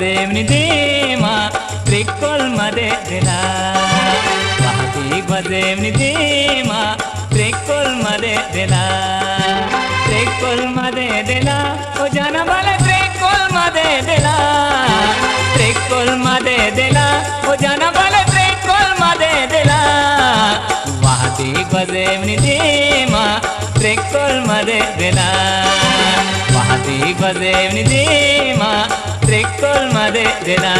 बजेवनी देमा त्रिकोल मदे दिला वादी बजेवनी देमा त्रिकोल मदे दिला ओ जाना बाले त्रिकोल मदे दिला ओ जाना बाले त्रिकोल मदे दिला वादी बजेवनी देमा त्रिकोल मदे दिला वादी बजेवनी देमा त्रिकोल मदे दिला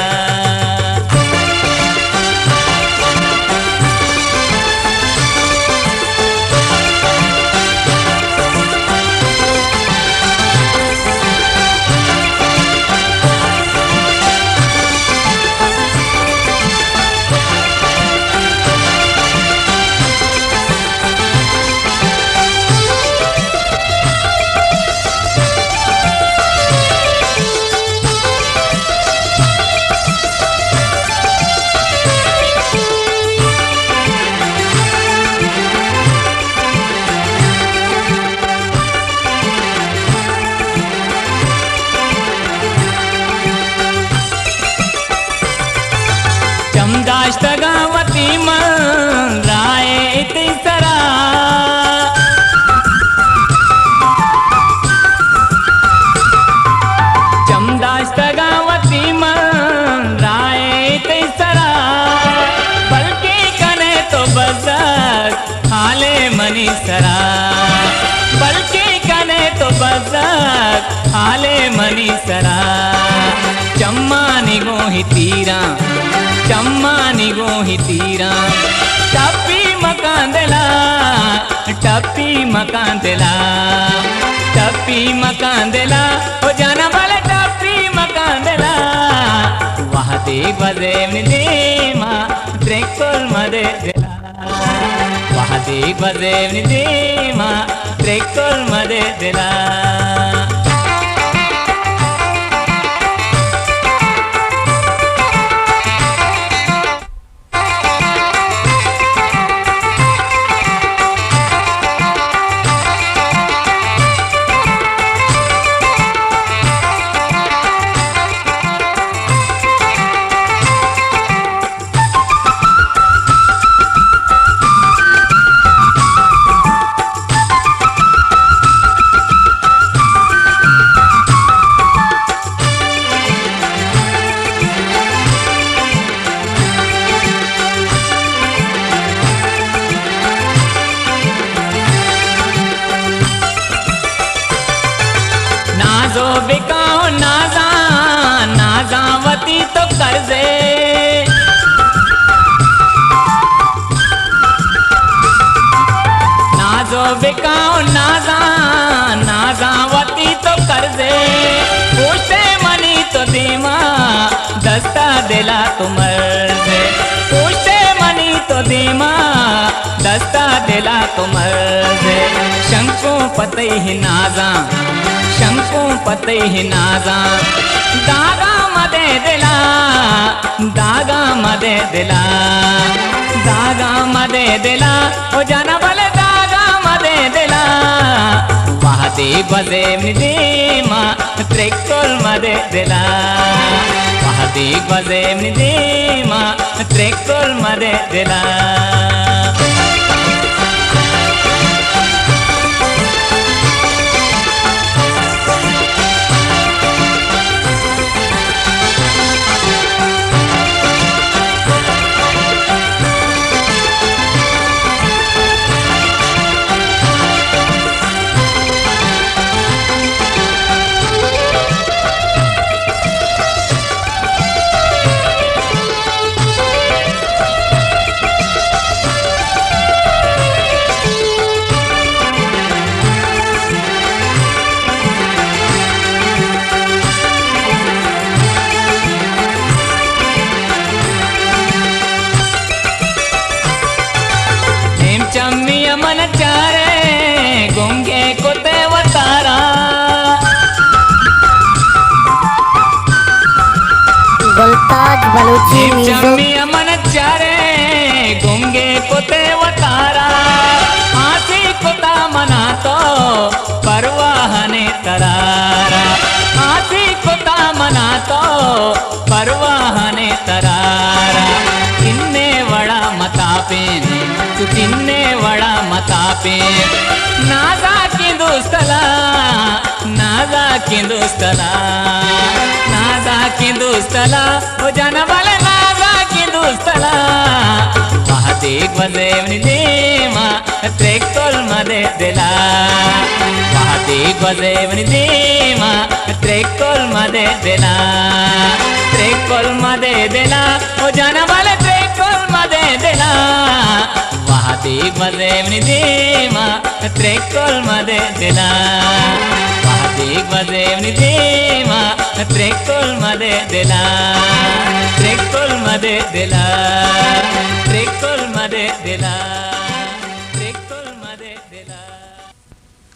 चमदाष्टगावती मन राय इतिसरा चमदाष्टगावती मन राय इतिसरा बल्कि कने तो बजक हाले मनी सरा बल्कि कने तो बजक हाले मनी सरा चम्मा निगो ही तीरा चम्मा निगो ही तीरा टप्पी मकान दिला ओ जाना वाला टप्पी मकान दिला वादी बजेवनी देमा त्रिकोल मदे दिला वादी बजेवनी देमा त्रिकोल मदे दिला नाजो बिकाओ नाजावती तो कर्जे नाजो बिकाओ नाजावती तो कर्जे पूछते मनी तो दीमा दस्ता दिला तुमर से पूछते मनी तो दीमा दस्ता दिला तुमर से शंको पते ही नाजा दागा मदे दिला ओ जाना वाले दागा मदे दिला वादी बजेवनी देमा त्रिकोल मदे दिला वादी बजेवनी देमा त्रिकोल मदे दिला मन चारे गुंगे को तेवतारा गुलताज बलूची म्यूजिक मन चारे गुंगे को तेवतारा आसी कोता मना तो परवाह ने तरारा आसी कोता मना तो तिन्ने वडा मतापे नाजा किंदुस्तला नाजा किंदुस्तला नाजा किंदुस्तला ओ जनबल नाजा किंदुस्तला पहातेक वजेवनी देमा ट्रेक्टोल मध्ये दिला पहातेक वजेवनी देमा ट्रेक्टोल मध्ये दिला ट्रेक्टोल मध्ये दिला ओ जनबल ट्रेक्टोल मध्ये दिला पहातेक वजेवनी देमा ट्रेक्टोल मध्ये दिला पहातेक वजेवनी देमा ट्रेक्टोल मध्ये दिला ट्रेक्टोल मध्ये दिला ट्रेक्टोल मध्ये दिला